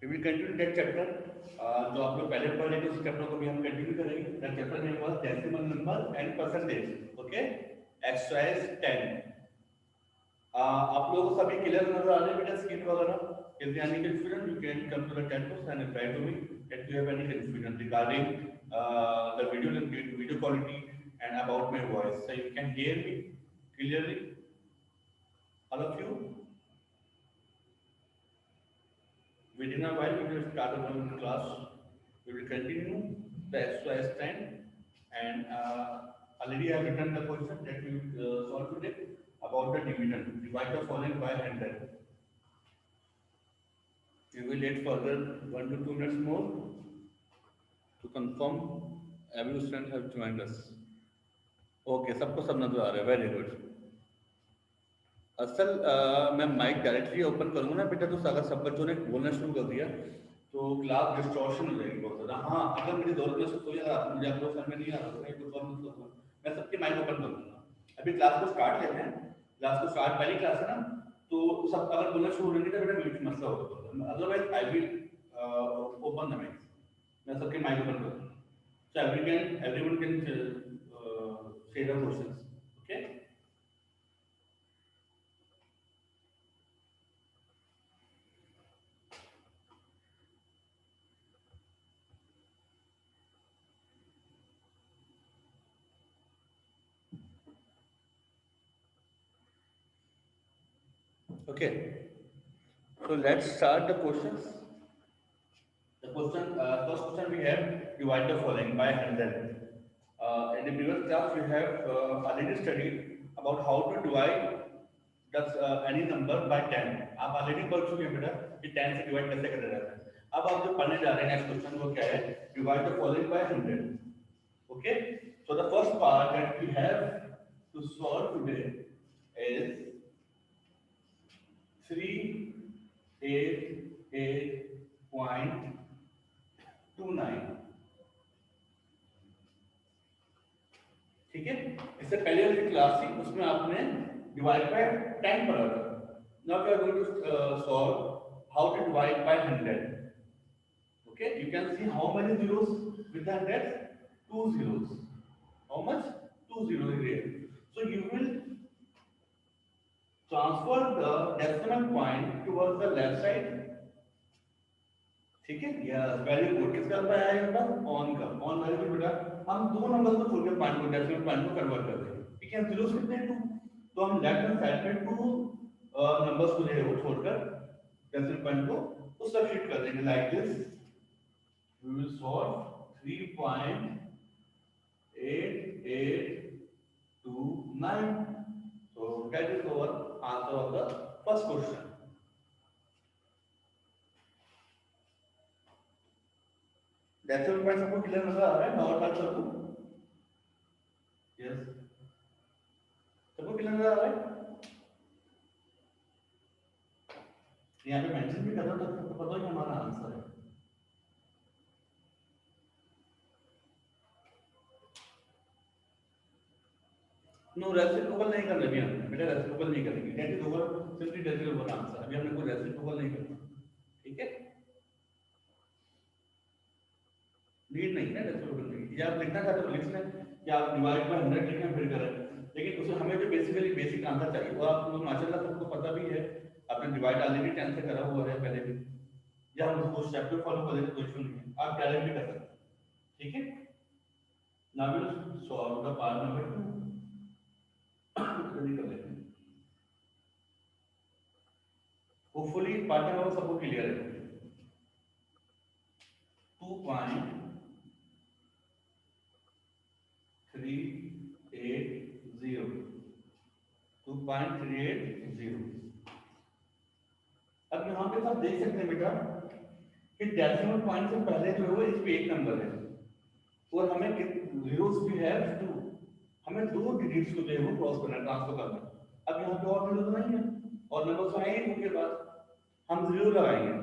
We will continue that chapter. जो आप लोग पहले पढ़ रहे थे उस चैप्टर को भी हम कंटिन्यू करेंगे। That chapter name was decimal number and percentage. Okay, exercise 10। आप लोगों को सभी क्लियर नजर आ रहे हैं बेटा स्क्रीन वगैरह? If there any confusion, you can come to the chat box and reply to me if you have any confusion regarding the video quality and about my voice. So you can hear me clearly, all of you. Within a while, we will start our class. We will continue the exercise 10, and already I have written the question that we will solve today about the division. Divide the following by 100. We will wait further 1 to 2 minutes more to confirm every student have joined us. Okay, सबको सब नजर आ रहा है, very good. असल मैं mic directly open करूंगा ना बेटा, तो अगर सब बच्चों ने बोलना शुरू कर दिया तो क्लास डिस्टॉर्शन हो जाएगी बहुत ज़्यादा। हाँ, अगर मेरी जरूरत में से कोई अगर मुझे आप लोग समझ में नहीं आ रहा है कुछ और मतलब होगा, मैं सबके माइक ओपन कर दूंगा। अभी क्लास को स्टार्ट लेते हैं। क्लास को स्टार्ट, पहली क्लास है ना, तो सब अगर बोलना शुरू हो जाएंगे तो बेटा म्यूट मसला होगा, otherwise I will open the mic. मैं सबके माइक ओपन कर दूंगा, so everyone can say the questions. Okay. Okay, so let's start the questions. The question, first question we have, divide the following by 100. In the previous class, we have already studied about how to divide any number by 10. आप already पढ़ चुके हैं बेटा कि 10 से divide कैसे करा जाता है। अब आप जो पढ़ने जा रहे हैं next question वो क्या है? Divide the following by 100. Okay. So the first part that we have to solve today is 388.29। ठीक है, इससे पहले वाली क्लास थी उसमें आपने डिवाइड बाय 10 पढ़ा था। Now we are going to solve how to divide by 100। Okay, you can see how many zeros with the 100? 2 zeros. How much? 2 zeros here. So you will transfer the decimal point towards the left side। ठीक है, yes, very good. किसका पे आएगा बेटा? On का। On very good बेटा। हम दो नंबर को छोड़ के पॉइंट को, डेसिमल पॉइंट को कन्वर्ट कर देंगे। ठीक है, जीरो कितने हैं? 2। तो हम लेफ्ट हैंड साइड में 2 नंबर्स को जो है वो छोड़कर डेसिमल पॉइंट को उस सब्स्टिट्यूट कर देंगे like this. We will solve 3.8829। so that is our answer of the first question। Decimal point सबको क्लियर नजर आ रहा है? और बात सबको यस, सबको क्लियर नजर आ रहा है? यहाँ पे मेंशन भी कर रहा था, सबको पता ही हमारा आंसर है। नो, रेसिप्रोकल नहीं करना अभी हमने बेटा, रेसिप्रोकल नहीं करेंगे। That is over, simply that is over answer. अभी हमने कोई रेसिप्रोकल नहीं करना। ठीक है, नीड नहीं है रेसिप्रोकल नहीं। या आप लिखना चाहते हो लिख लें, या आप डिवाइड बाय 100 लिखें फिर करें, लेकिन उसमें हमें जो बेसिकली बेसिक आंसर चाहिए वो आप लोग माशाल्लाह सबको पता भी है। आपने डिवाइड ऑलरेडी 10 से करा हुआ है पहले भी, या हम उसको स्टेप पे फॉलो कर लेते कोई इशू नहीं है, आप डायरेक्ट भी कर सकते हैं। ठीक है, now will solve the part number 2। जल्दी कर लेते हैं, होपफुली पार्ट नंबर सबको क्लियर है। 2.380। अब यहाँ पे आप देख सकते हैं बेटा कि डेसिमल पॉइंट से पहले जो है वो इस पे एक नंबर है और हमें जीरोस भी है 2। हमें दो डिजिट्स को जो है वो क्रॉस करना, ट्रांसफर करना। अब यहाँ पे और जीरो तो नहीं है, और नंबर तो आएंगे उसके बाद हम जीरो लगाएंगे।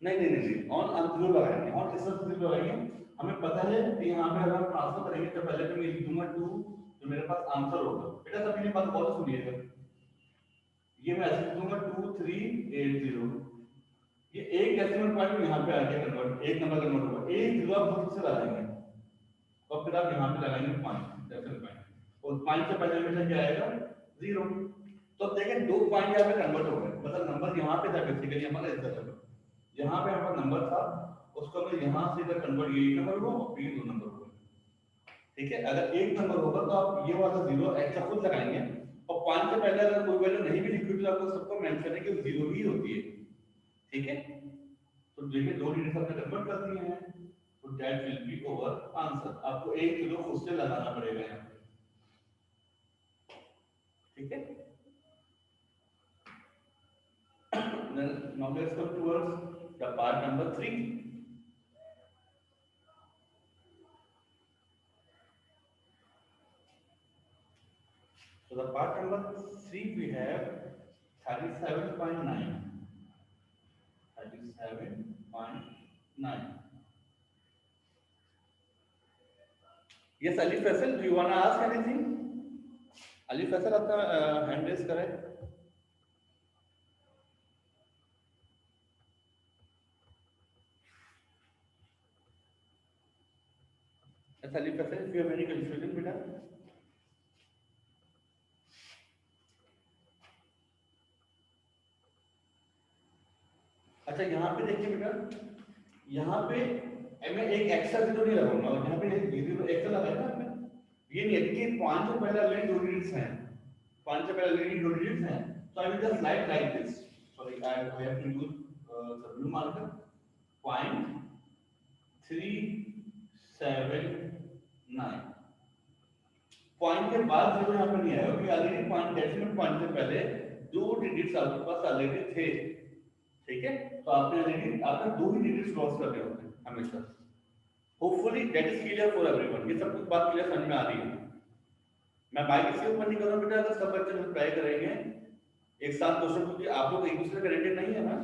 नहीं नहीं नहीं, ऑन हम जीरो लगाएंगे, ऑन इस वक्त जीरो लगाएंगे। हमें पता है कि यहाँ पे अगर हम ट्रांसफर करेंगे तो पहले तो मैं लिख दूंगा 2, तो मेरे पास आंसर होगा। बेटा सब मेरी बात बहुत सुनिएगा, ये मैं ऐसे लिखूंगा 2380। ये एक डेसिमल पॉइंट यहाँ पे आ गया कन्वर्ट, एक नंबर कन्वर्ट हुआ, एक जीरो आप खुद से लगाएंगे और फिर आप यहाँ पे लगाएंगे 5 डेसिमल पॉइंट और 5 से पहले हमेशा क्या आएगा 0। तो अब देखें 2 पॉइंट यहाँ पे कन्वर्ट हो गए, मतलब नंबर यहाँ पे था बेसिकली हमारा इधर था, यहाँ पे हमारा नंबर था उसको मैं यहाँ से इधर कन्वर्ट, ये नंबर हुआ और ये 2 नंबर हुआ। ठीक है, अगर एक नंबर होगा तो आप ये वाला 0 एक्स्ट्रा खुद लगाएंगे और 5 से पहले अगर कोई वैल्यू नहीं भी लिखी तो आपको सबको मेंशन है कि 0 ही होती है। ठीक है, तो देखिए 2 डिजिट हमने कन्वर्ट कर दिए हैं, तो that will be over answer. आपको 1 किलो खुद से लगाना पड़ेगा यहाँ पे। ठीक है, now let's come towards the part number 3. So the part number 3 we have 37.9. 37.9. Yes, Ali Faisal, do you want to ask anything? Ali Faisal, आपका हैंड रेज करें। Yes, Ali Faisal, if you have any confusion, बेटा। अच्छा, यहाँ पे देखिए बेटा, यहाँ पे मैं एक एक्स्ट्रा जीरो नहीं लगाऊंगा और यहाँ पे एक जीरो एक्स्ट्रा लगाया ना आपने, ये नहीं है कि 5 से पहले ऑलरेडी 2 डिजिट्स हैं, 5 से पहले ऑलरेडी 2 डिजिट्स हैं, so I will just write like this. Sorry, I have to use the blue marker. 0.379. Point के बाद जीरो यहाँ पे नहीं आया क्योंकि ऑलरेडी पॉइंट डेसिमल पॉइंट से पहले 2 डिजिट्स आपके पास ऑलरेडी थे। ठीक है, तो आपने 2 ही डिजिट्स क्रॉस कर रहे होते हैं हमेशा। Hopefully that is clear for everyone, ये सब कुछ बात क्लियर समझ में आ रही है। मैं बाइक इसके ऊपर नहीं कर रहा बेटा, अगर सब बच्चे लोग ट्राई करेंगे एक साथ क्वेश्चन, क्योंकि आप लोग एक दूसरे कनेक्टेड नहीं है ना।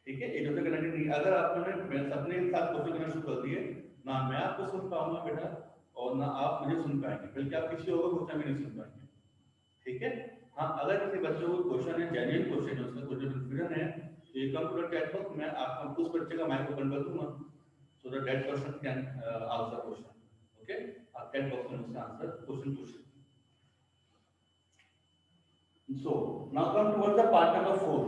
ठीक है, एक दूसरे कनेक्टेड नहीं, अगर आपने सबने एक साथ क्वेश्चन करना शुरू कर दिए ना, मैं आपको सुन पाऊंगा बेटा और ना आप मुझे सुन पाएंगे, बल्कि आप किसी और क्वेश्चन में नहीं सुन पाएंगे। ठीक है, हाँ, अगर किसी बच्चे को क्वेश्चन है, जेन्युइन क्वेश्चन है, उसमें कुछ कंफ्यूजन है, तो ये कंप्यूटर चैट बॉक्स मैं आपको उस बच्चे का माइक ओपन कर दूंगा, so that that person can answer question. Okay, आप चैट बॉक्स में उससे आंसर क्वेश्चन पूछ। So now come towards the part number 4.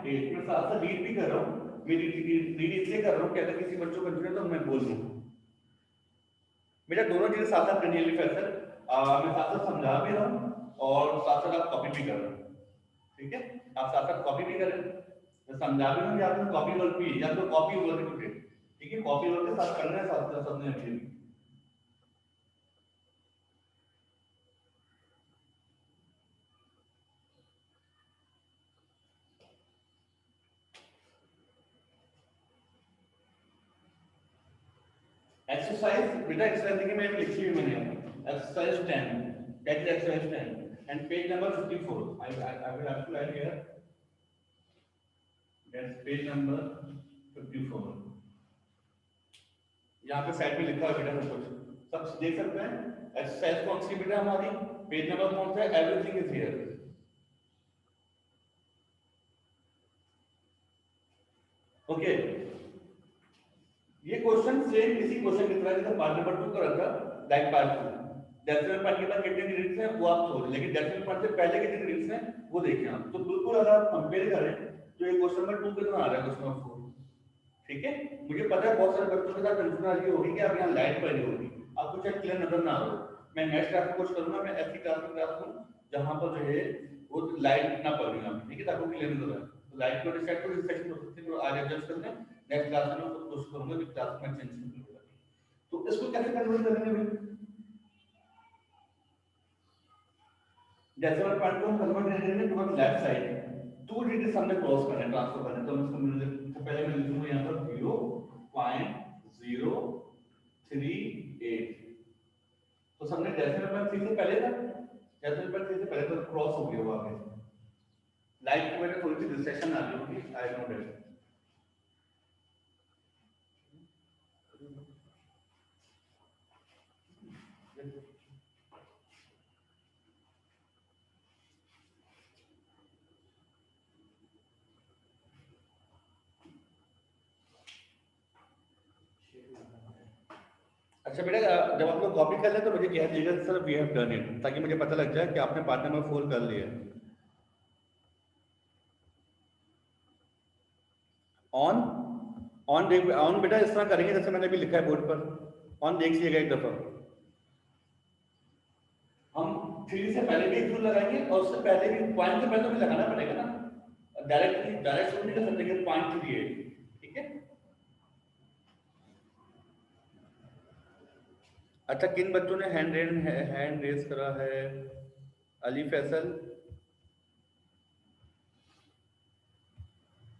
मैं साथ साथ रीड भी कर रहा हूँ, मैं रीड इसलिए कर रहा हूँ कि अगर किसी बच्चों को कंफ्यूजन तो मैं बोल दूँ। बेटा दोनों चीजें साथ साथ करनी है फैसल, मैं साथ साथ समझा भी रहा हूँ और साथ साथ आप कॉपी भी कर रहे हो। ठीक है, आप साथ साथ कॉपी भी करें, मैं समझा भी रहा हूँ, या तो कॉपी वर्क भी, या तो कॉपी वर्क भी। ठीक है, कॉपी वर्क के साथ करना है, साथ साथ समझने के लिए। एक्सरसाइज बेटा, एक्सरसाइज देखिए मैं लिखी हुई मैंने, exercise 10, that is exercise 10 and page number 54. I will have to write here, that's page number 54. यहाँ पे साइड में लिखा है बेटा सब कुछ, सब देख सकते हैं। एक्सरसाइज कौन सी बेटा हमारी, पेज नंबर कौन सा है, एवरीथिंग इज हियर। ओके, ये क्वेश्चन सेम इसी क्वेश्चन की तरह जैसे पार्ट नंबर 2 का था, लाइक पार्ट 2 डेसिमल पॉइंट के बाद कितने डिजिट्स हैं वो आप छोड़, लेकिन डेसिमल पॉइंट से पहले कितने डिजिट्स हैं वो देखें आप। तो बिल्कुल अगर आप कंपेयर करें तो ये क्वेश्चन नंबर 2 के तरह आ रहा है, क्वेश्चन नंबर 4। ठीक है, मुझे पता है बहुत सारे बच्चों के साथ कंफ्यूजन आ रही होगी कि आप यहाँ लाइट पड़ी होगी, आपको शायद क्लियर नजर ना आ रहा हो। मैं नेक्स्ट क्लास में कोशिश करूंगा, मैं ऐसी क्लास में जहां पर जो है वो लाइट ना पड़ रही है। ठीक है, आपको क्लियर नजर आए तो लाइट को डिसाइड करो, इस सेक्शन को आज एडजस्ट करते हैं, नेक्स्ट क्लास में मैं कोशिश करूंगा कि क्लास में चेंज करूंगा। तो इसको कैसे कन्वर्ट करेंगे भाई, डेसिमल पॉइंट को हम कन्वर्ट करेंगे टुवर्ड्स लेफ्ट साइड, 2 डिजिट्स हमने क्रॉस करना है, ट्रांसफर करना है, तो हम इसको पहले मैं लिखूंगा यहां पर 0.038। तो हमने डेसिमल पॉइंट 3 से पहले था, डेसिमल पॉइंट 3 से पहले तो क्रॉस हो गया वो आगे। लाइट की वजह से थोड़ी सी डिस्ट्रैक्शन आ रही होगी, आई नो दैट। अच्छा बेटा, जब आप लोग कॉपी कर लें तो मुझे कह दीजिएगा sir we have done it, ताकि मुझे पता लग जाए कि आपने पार्ट नंबर 4 कर लिया। ऑन ऑन देख, ऑन बेटा इस तरह करेंगे जैसे मैंने अभी लिखा है बोर्ड पर। ऑन देख लीजिएगा एक दफा। हम 3 से पहले भी एक रूल लगाएंगे और उससे पहले भी पॉइंट से पहले तो भी लगाना पड़ेगा ना, डायरेक्टली डायरेक्ट शुरू नहीं कर सकते कि पॉइंट 3 है। ठीक है। अच्छा, किन बच्चों ने हैंड रेज करा है? अली फैसल।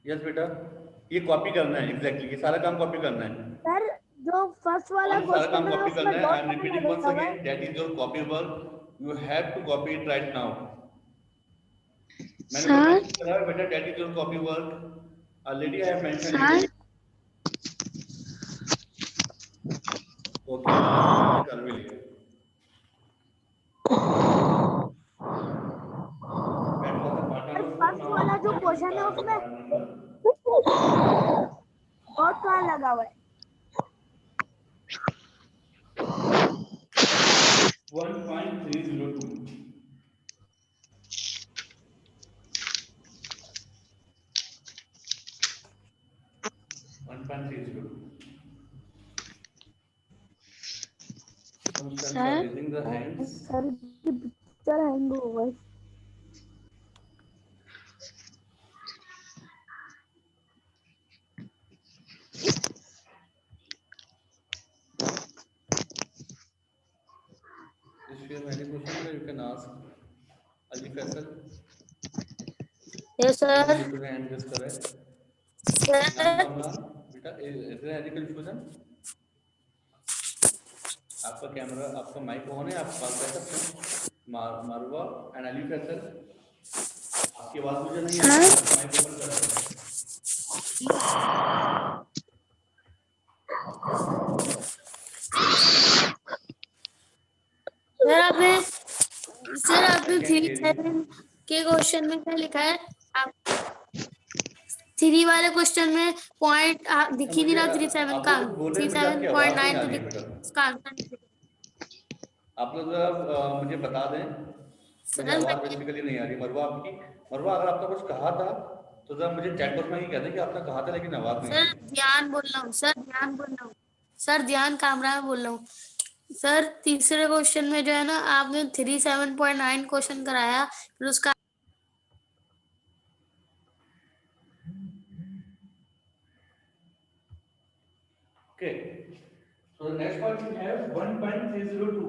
यस बेटा, ये कॉपी करना है, एग्जैक्टली ये सारा काम कॉपी करना है। सर जो फर्स्ट वाला और सारा काम क्वेश्चन है कॉपी उसमें करना है। डॉट आई एम कहाँ रिपीटिंग वंस लगा हुआ है? Again, that is your copy work, you have to copy it right now. मैंने जो सर मेंशन करा है बेटा, that is your copy work, already I have mention sir it. Okay, मैंने कर भी लिया। That was the part sir number 4. First वाला Now जो let me क्वेश्चन है start the उसमें part number डॉट कहाँ लगा हुआ है? 1.302. 1.302. Some students are sir raising the hands. Sir की पिक्चर हैंग हो गई। If you have any question, you can ask. Ali Faisal, yes कितने सर। बच्चों ने हैंड रेज करा है? इनाम सर कमरान, बेटा इज देयर एनी कंफ्यूजन? आपका कैमरा, आपका माइक ऑन है, आप बात कर सकते हैं। मारवा एंड अली फैसल, आपकी आवाज मुझे नहीं आ रही, आप माइक ओपन कर सकते हैं। सर आपने I can hear 3-7 you. के क्वेश्चन में क्या लिखा है? आप 3 वाले क्वेश्चन में पॉइंट दिख ही नहीं मुझे रहा। आप लोग कुछ बोल रहे हैं, मुझे आपकी आवाज नहीं 37.9 आ तो रही है दिख, बेटा। उसका आंसर नहीं दिख। आप लोग जरा मुझे बता दें, मुझे सर आवाज मैं बेसिकली नहीं आ रही। मरवा आपकी, मरवा अगर आपने कुछ कहा था तो जरा मुझे चैट बॉक्स में ही कह दें कि आपने कहा था, लेकिन आवाज नहीं आ सर रही। ध्यान बोल रहा हूँ, सर ध्यान बोल रहा हूँ, सर ध्यान कामरा में बोल रहा हूँ। सर तीसरे क्वेश्चन में जो है ना, आपने 37.9 क्वेश्चन कराया, फिर उसका Okay, so the next part we have 1.302.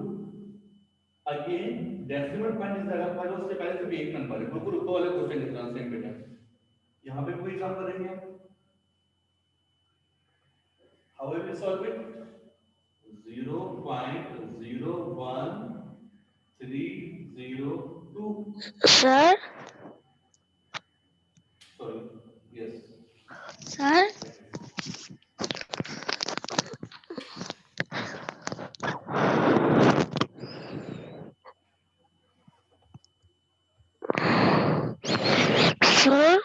Again decimal point इस जगह पर, उससे पहले सिर्फ एक नंबर है, बिल्कुल ऊपर वाले क्वेश्चन की तरह सेम बेटा। यहाँ पे कोई काम करेंगे हम, how will we solve it? 0.01302, sir sorry, yes, sir sir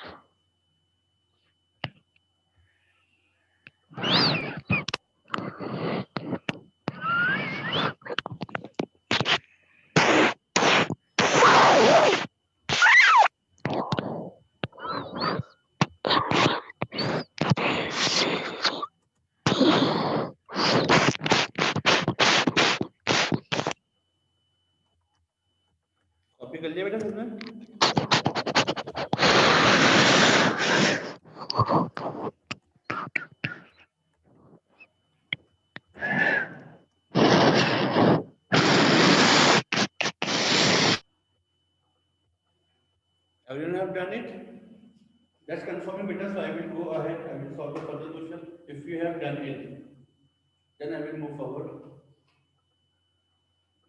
copy कर लिया बेटा तुमने? Everyone have done it? That's confirming better, so I will go ahead, I will solve the further question. If you have done it, then I will move forward.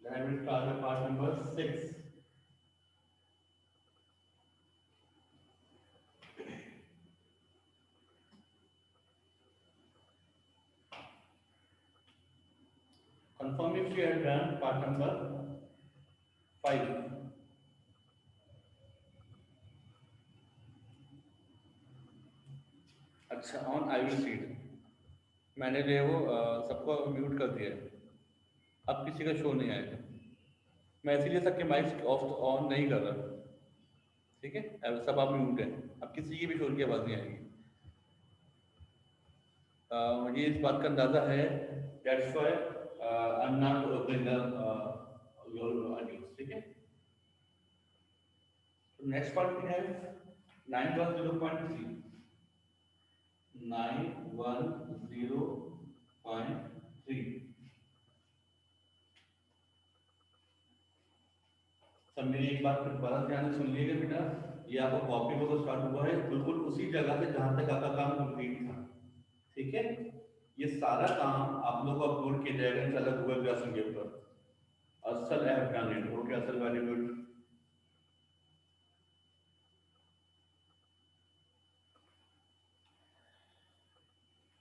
Then I will start the part number 6. Confirm if you have done part number 5. अच्छा, on I will read मैंने जो है वो सबको mute कर दिया है, अब किसी का शो नहीं आएगा। मैं इसीलिए सबके माइक ऑफ ऑन नहीं कर रहा, ठीक है? अब सब आप म्यूट है, अब किसी की भी शोर की आवाज़ नहीं आएगी। मुझे इस बात का अंदाजा है, that's why I am not opening your audios, ठीक है? तो नेक्स्ट पार्ट वी हैव 910.3 910.3। सब मेरी एक बात दोबारा ध्यान से सुन लीजिएगा बेटा, ये आपका कॉपी बुक स्टार्ट हुआ है बिल्कुल उसी जगह से जहां तक आपका काम कंप्लीट था, ठीक है? ये सारा काम आप लोगों को अपलोड किया जाएगा इंशाल्लाह गूगल क्लासरूम के ऊपर। असल ऐप डन इट, ओके असल, वेरी गुड।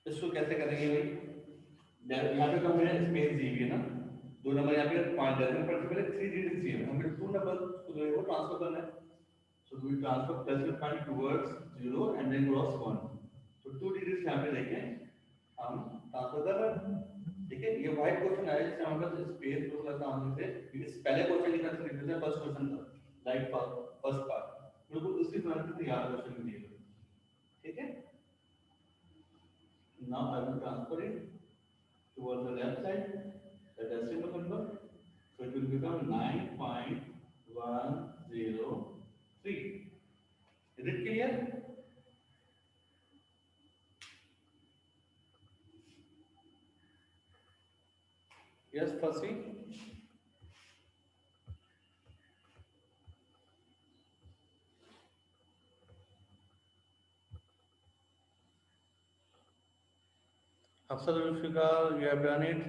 इसको कैसे करेंगे भाई? यहाँ पे तो हमने स्पेस दी हुई है ना, 2 नंबर यहाँ पे 5 डेसिमल पॉइंट से पहले 3 डिजिट चाहिए, हमें 2 नंबर को जो है वो ट्रांसफर करना है। So we transfer decimal point towards 0 and then cross 1। तो 2 डिजिट यहाँ पे देखें हम ट्रांसफर कर रहे हैं, ठीक है? ये वाइट क्वेश्चन आया जिससे हमारे पास स्पेस को लगता है हमसे, इस पहले क्वेश्चन की तरह से लिख देते हैं, फर्स्ट क्वेश्चन था लाइक फर्स्ट पार्ट, बिल्कुल उसी तरह से तैयार क्वेश्चन दिए, ठीक है? Now I will transfer it towards the left side, the decimal number, so it will become 9.103. Is it clear? Yes, Fasi? Hafsat Ulfika, you have done it.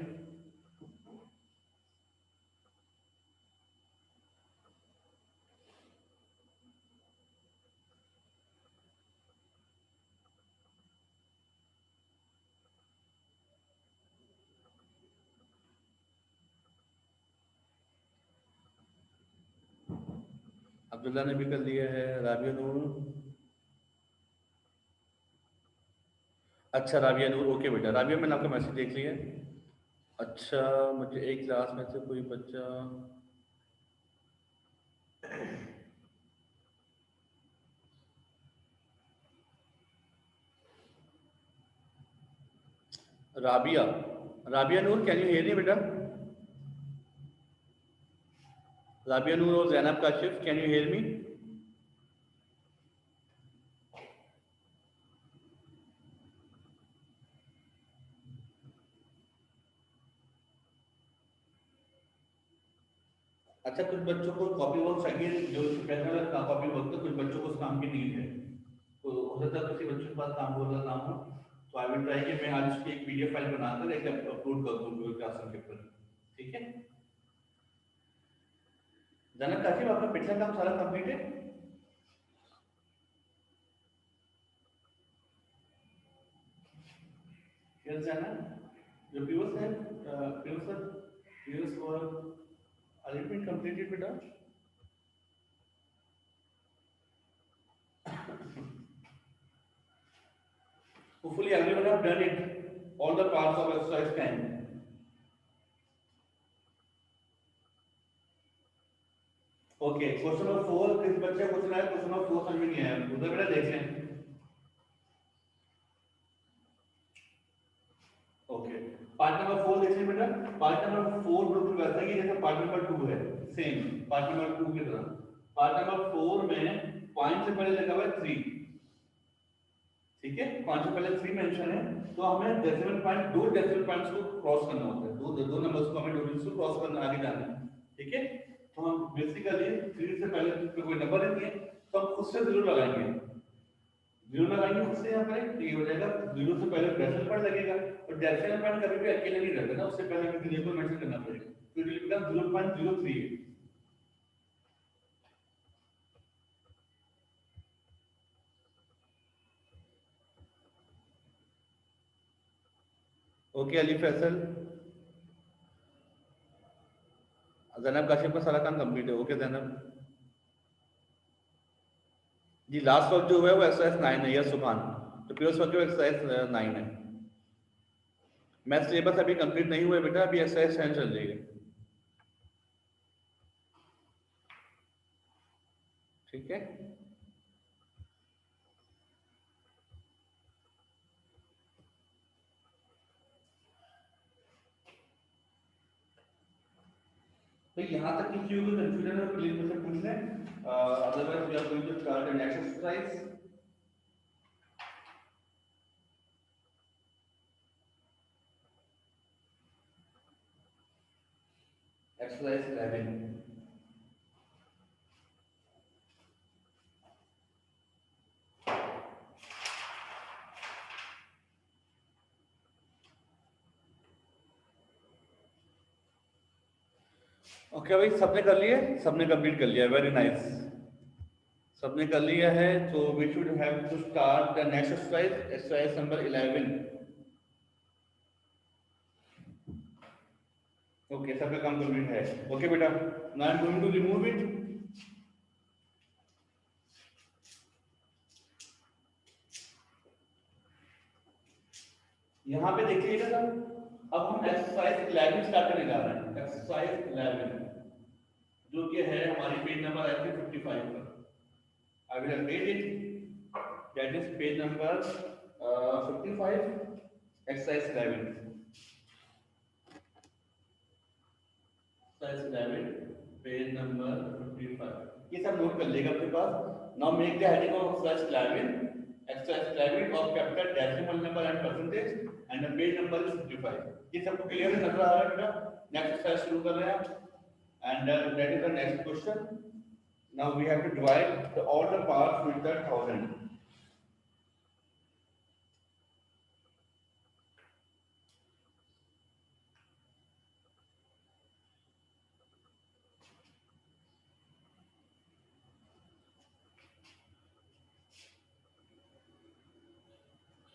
Abdullah ने भी कर लिया है, राबिया नूर। अच्छा राबिया नूर, ओके बेटा। राबिया मैंने आपका मैसेज देख लिया। अच्छा, मुझे एक क्लास में से कोई बच्चा राबिया, राबिया नूर, कैन यू हियर मी बेटा? राबिया नूर और Zainab Kashif, can you hear me? अच्छा, कुछ बच्चों को कॉपी वर्क चाहिए, जो पहले वाला कॉपी वर्क था, कुछ बच्चों को उस काम की नीड है, तो हो सकता है किसी बच्चे के पास काम हो रहा काम हो, तो आई विल ट्राई कि मैं आज उसकी एक पीडीएफ फाइल बनाकर एक अपलोड कर दूं गूगल क्लासरूम के ऊपर, ठीक है? जनक काशिफ, आपका पिछला काम सारा कंप्लीट है? Yes Janak, your previous time, previous work, has it been completed beta? Hopefully everyone have done it, all the parts of exercise 10. Okay, question number 4 किस बच्चे क्वेश्चन आया? क्वेश्चन नंबर 4 समझ में नहीं आया, उधर बेटा देख लें। ओके, पार्ट नंबर 4 देख लें बेटा। पार्ट नंबर 4 बिल्कुल वैसा ही है जैसा पार्ट नंबर 2 है, सेम पार्ट नंबर 2 की तरह। पार्ट नंबर 4 में पॉइंट से पहले लगा हुआ है 3, ठीक है? पॉइंट से पहले 3 मेंशन है, तो हमें डेसिमल पॉइंट, 2 डेसिमल पॉइंट्स को क्रॉस करना होता है, दो नंबर्स को हमें 2 डिजिट्स को क्रॉस करना, आगे जाना है, ठीक है? तो हम बेसिकली 3 से पहले कोई नंबर नहीं है तो हम उससे 0 लगाएंगे, 0 लगाएंगे उससे यहाँ पर, तो ये हो जाएगा 0 से पहले डेसिमल पॉइंट लगेगा, और डेसिमल पॉइंट कभी भी अकेले नहीं रहता ना, उससे पहले हमें 0 को मेंशन करना पड़ेगा, तो it will become 0.03। Okay Ali Faisal, Zainab Kashif का सारा काम कंप्लीट है। ओके जैनब जी, लास्ट वर्क जो हुआ है वो एक्सरसाइज 9 है, यस सुभान, तो प्योर वर्क एक्सरसाइज 9 है। मैथ सिलेबस अभी कंप्लीट नहीं हुआ है बेटा, अभी एक्सरसाइज 10 चल रही है। ठीक है, तो यहाँ तक किसी को कंफ्यूजन है प्लीज मुझसे पूछ लें, otherwise we are going to start the next exercise. Exercise 11। Okay भाई, सबने कर लिए, सबने कंप्लीट कर लिया, वेरी नाइस, सबने कर लिया है। तो we should have to start the next exercise, exercise number 11। Okay, सबका काम कंप्लीट है। ओके बेटा, now I am going to remove it. यहाँ पे देखिएगा सर, अब हम एक्सरसाइज 11 स्टार्ट करने जा रहे हैं। एक्सरसाइज 11 जो कि है हमारी पेज नंबर आई थिंक 55 पर। I will update it, that is page number 55, exercise 11। Exercise 11 page number 55, ये सब नोट कर लेगा आपके पास। Now make the heading of exercise 11, exercise 11 of capital decimal number and percentage and the page number is 55। ये सबको क्लियर नजर आ रहा है बेटा? नेक्स्ट एक्सरसाइज शुरू कर रहे हैं आप and that is the next question. Now we have to divide all the parts with the 1000।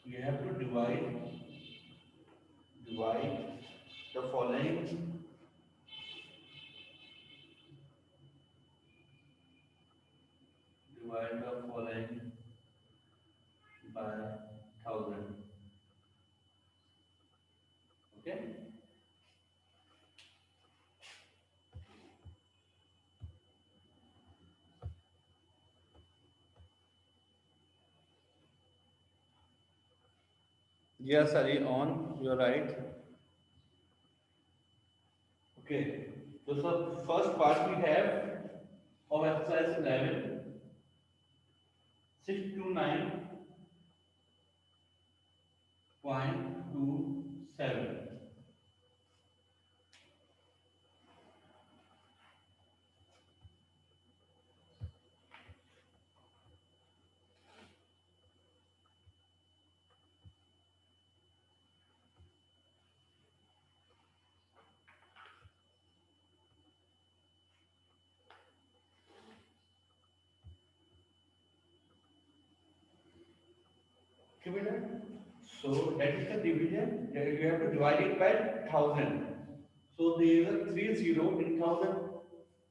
We have to divide the following by 1000। Okay, yes Ari, on, you're right। okay, so first part we have of exercise 11, 629.27। So that is the division, that you have to divide it by 1000। So there is a 30 in 1000,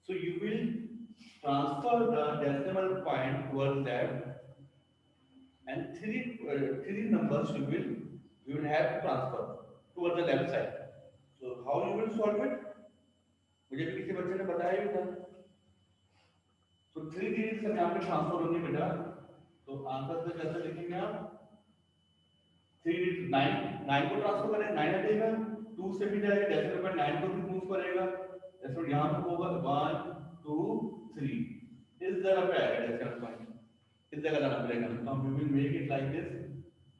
so you will transfer the decimal point towards that, and three numbers you will have to transfer towards the left side। So how you will solve it, मुझे भी किसी बच्चे ने बताया भी था। तो 3 digits से यहाँ पे ट्रांसफर होंगे बेटा, तो आंसर से कैसे लिखेंगे आप? 3 digits 9, 9 को ट्रांसफर करें 9 हटेगा, 2 से भी जाएगा, डेसिमल पर 9 को भी मूव करेगा, डेसिमल यहाँ पे होगा 1 2 3, इस जगह पे आएगा डेसिमल पॉइंट, इस जगह जाना पड़ेगा। तो हम will make it like this.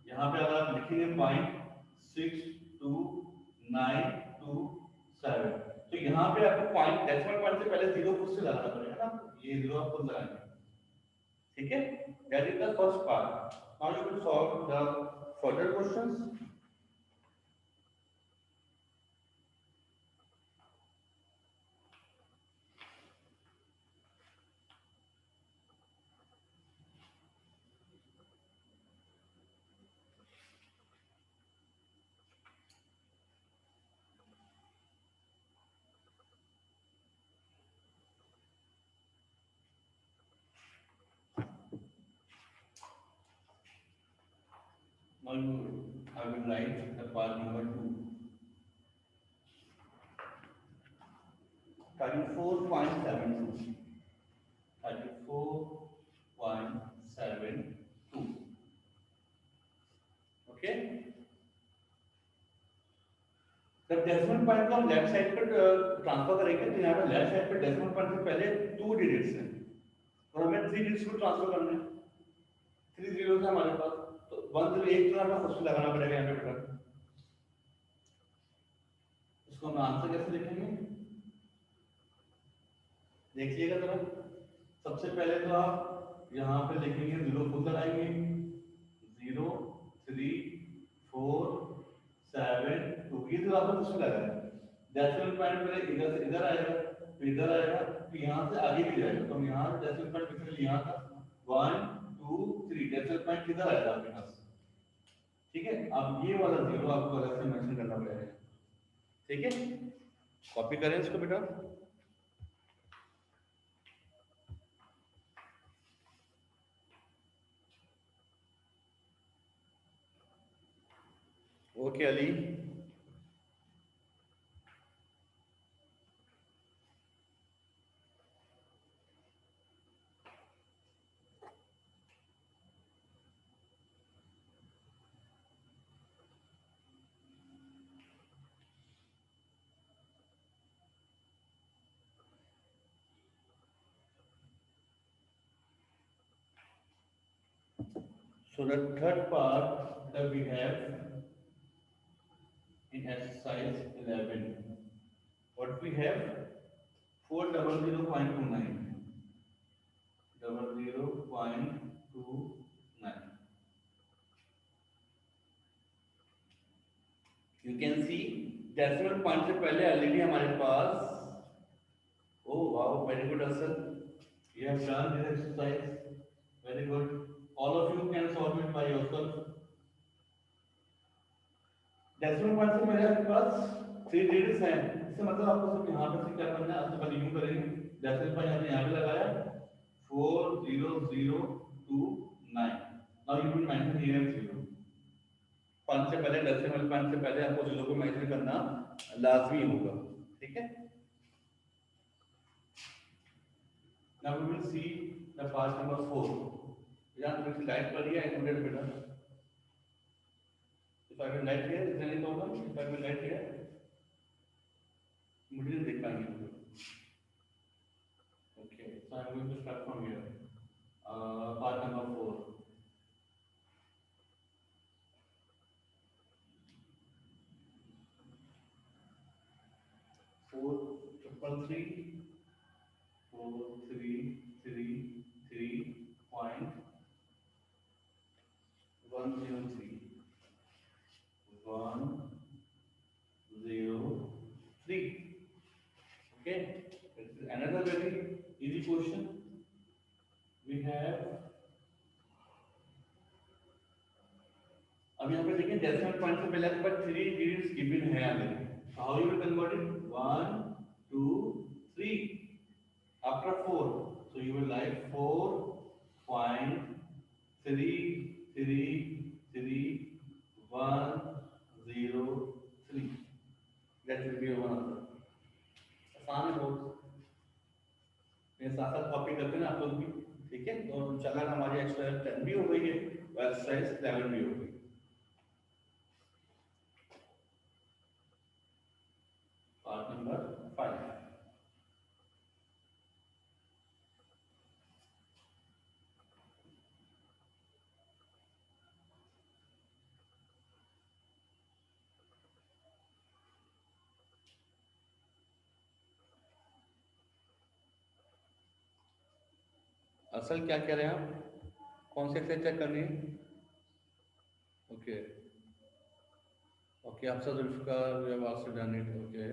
यहाँ पे अगर आप लिखेंगे पॉइंट 6 2 9 2 7, तो यहाँ पे आपको पॉइंट डेसिमल पॉइंट से पहले 0 खुद से लगाना पड़ेगा ना, ये 0 आप खुद लगाएंगे। ठीक है, that is the first part. Now you will solve the further questions। Now I will write the part number 2. 34.72. 34.72. Okay. जब डेसिमल पॉइंट को हम लेफ्ट साइड पर ट्रांसफर करेंगे तो यहाँ पे लेफ्ट साइड पर डेसिमल पॉइंट से पहले 2 डिजिट्स हैं और हमें 3 डिजिट्स को ट्रांसफर करना है। 3 जीरो है हमारे पास, तो 1 0 एक तो हमें सबसे लगाना पड़ेगा यहाँ पे बेटा। इसको हम आंसर कैसे लिखेंगे देखिएगा जरा। सबसे पहले तो आप यहाँ पे लिखेंगे 0 खुद लगाएंगे 0 3 4 7 2 ये जो आपने उसमें लगाया डेसिमल पॉइंट पहले इधर से इधर आएगा फिर इधर आएगा फिर यहाँ से आगे भी जाएगा। तो हम यहाँ से डेसिमल पॉइंट कितने यहाँ था 1 2 3 डेसिमल पॉइंट किधर आएगा आपके पास। ठीक है, अब ये वाला 0 आपको अलग से मेंशन करना पड़ेगा। ठीक है, कॉपी करें इसको बेटा। Okay Ali, so the third part that we have in exercise 11, what we have 400.29 00.29. You can see decimal point से पहले ऑलरेडी हमारे पास oh wow very good Asal, you have done this exercise very good. All of you can solve it by yourself. Decimal point से पहले आपके पास 3 digits हैं, इससे मतलब आपको सिर्फ यहाँ पे से क्या करना है, आपसे पहले यूं करेंगे डेसिमल पॉइंट आपने यहाँ पे लगाया 40029. Now you will mention here 0 point से पहले डेसिमल पॉइंट से पहले आपको 0 को मेंशन करना लाजमी होगा। ठीक है, now we will see the part number 4. यहाँ थोड़ी सी लाइट पड़ रही है इंक्लूडेड बेटा। If I will light here, is there any problem? If I will light here, मुझे नहीं देख पाएंगे। Okay, so I am going to start from here. Part number 4. 433.103. 103. Okay, this is another very easy question. We have अब यहाँ पे देखिए decimal point से पहले आपके पास 3 डिजिट्स गिवन है already. How you will convert it 1 2 3 after 4, so you will write 4.333 that will be one answer. आसान है बहुत, मेरे साथ साथ कॉपी करते हैं आप लोग भी। ठीक है, तो इंशाल्लाह हमारी एक्सरसाइज 10 भी हो गई है और एक्सरसाइज 11 भी हो गई। Part number 5। असल क्या कह रहे हैं आप, कौन से एक्सरसाइज चेक करनी है? Okay okay, Afsar Zulfiqar we have also done it. Okay,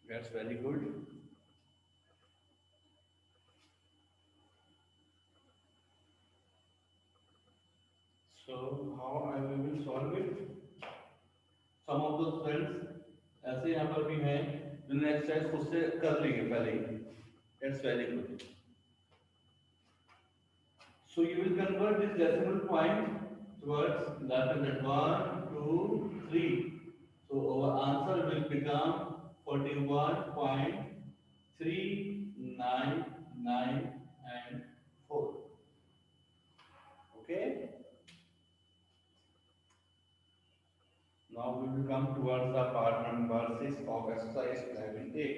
that's very good. So how I will solve it? Some of the students ऐसे यहाँ पर भी हैं जिन्होंने एक्सरसाइज खुद से कर ली है पहले ही। That's very good. So you will convert this decimal point. towards left hand side. 1, 2, 3. So our answer will become 41.399 and 4. Okay. Now we will come towards the part number 6 of exercise 11A.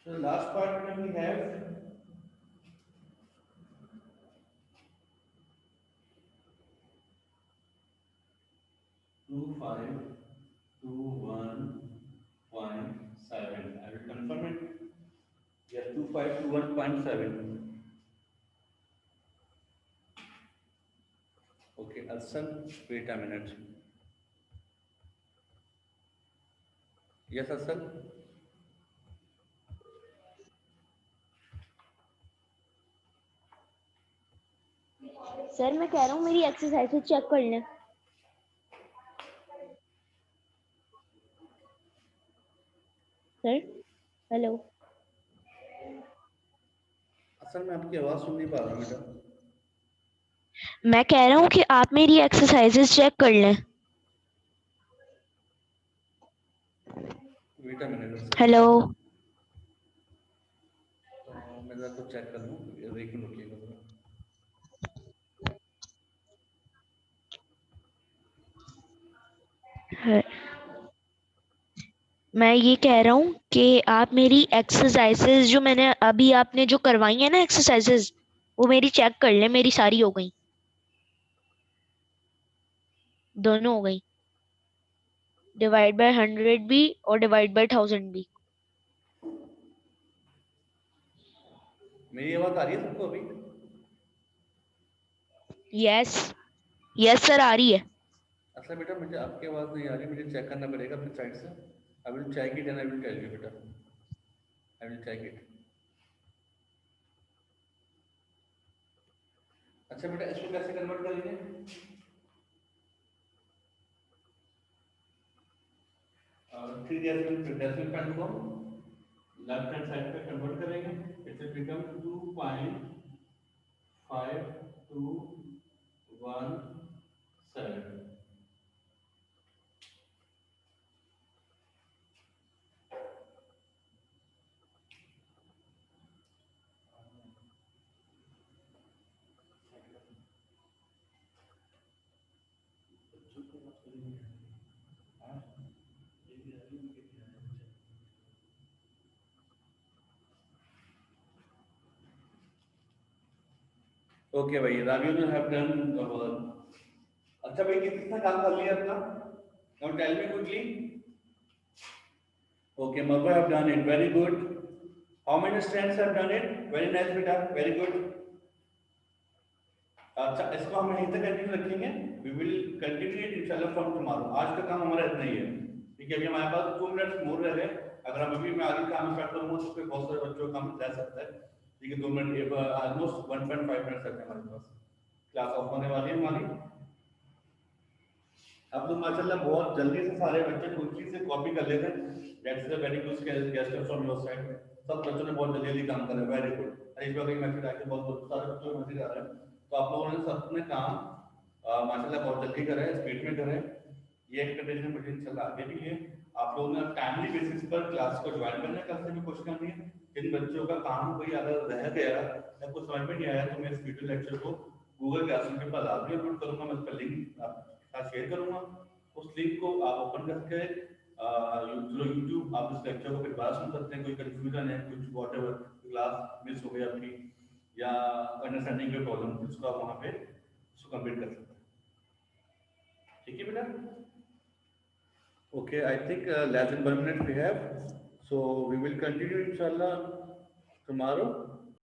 So the last part we have 2521.7. I will confirm it. Yes, 2521.7. Okay, Asal, wait a minute. Yes, Asal. Sir मैं कह रहा हूँ मेरी exercise check कर लें। Sir hello. असल में आपकी आवाज सुन नहीं पा रहा बेटा। मैं कह रहा हूँ कि आप मेरी एक्सरसाइजेस चेक कर लें। Wait a minute. हेलो। मैं जरा तो चेक कर लूँ, लेकिन रुकिएगा जरा। मैं ये कह रहा हूँ कि आप मेरी एक्सरसाइजेस जो मैंने अभी आपने जो करवाई है ना एक्सरसाइजेस, वो मेरी चेक कर लें, मेरी सारी हो गई, दोनों हो गई, डिवाइड बाय 100 भी और डिवाइड बाय 1000 भी। मेरी आवाज आ रही है सबको अभी? यस यस सर आ रही है। अच्छा बेटा, मुझे आपकी आवाज नहीं आ रही, मुझे चेक करना पड़ेगा अपनी साइड से। I will check it and I will tell you बेटा। I will check it. अच्छा बेटा, इसको कैसे कन्वर्ट करेंगे? थ्री डेसिमल पॉइंट को लेफ्ट हैंड साइड पे कन्वर्ट करेंगे। It will become 2.5217। ओके भाई, रावियो ने हैव डन द वर्क। अच्छा भाई, कितना काम कर लिया अपना? Now tell me quickly. Okay, Marwa have done it. Very good. How many students have done it? Very nice बेटा, very good. अच्छा, इसको हम यहीं तक कंटिन्यू रखेंगे। We will continue it इंशाल्लाह from tomorrow. आज का काम हमारा इतना ही है। ठीक है, अभी हमारे पास 2 मिनट मोर रह गए। अगर हम अभी मैं आगे काम स्टार्ट करूंगा तो फिर बहुत सारे बच्चों का काम रह सकता है। ठीक है, 2 मिनट, ऑलमोस्ट 1.5 मिनट तक है हमारे पास। क्लास ऑफ होने वाली है हमारी। अब तो माशाल्लाह बहुत जल्दी से सारे बच्चे कुर्सी से कॉपी कर लेते हैं। That's a very good gesture from your side. सब बच्चों ने बहुत जल्दी जल्दी काम कर रहे हैं, वेरी गुड। इस बार भी मैसेज आके बहुत सारे बच्चों को मैसेज आ रहा है। तो आप लोगों ने सबने काम माशाल्लाह बहुत जल्दी करें, स्पीड में करें। ये एक्सपेक्टेशन मुझे इंशाल्लाह आगे भी है। आप लोगों ने टाइमली बेसिस पर क्लास को ज्वाइन करने का भी कोशिश करनी है। जिन बच्चों का काम कोई अगर रह गया या कुछ समझ में नहीं आया तो मैं इस वीडियो लेक्चर को गूगल क्लासरूम के पास लाजमी अपलोड करूंगा। मैं उसका लिंक आपके साथ शेयर करूंगा। उस लिंक को आप ओपन करके यूट्यूब आप इस लेक्चर को फिर बार सुन सकते हैं। कोई कंफ्यूजन है, कुछ वॉटेवर क्लास मिस हो गई आपकी या अंडरस्टैंडिंग के प्रॉब्लम, उसको आप वहाँ पे उसको कंप्लीट कर सकते हैं। ठीक है बेटा, Okay, I think less than 1 minute we have, so we will continue inshallah tomorrow.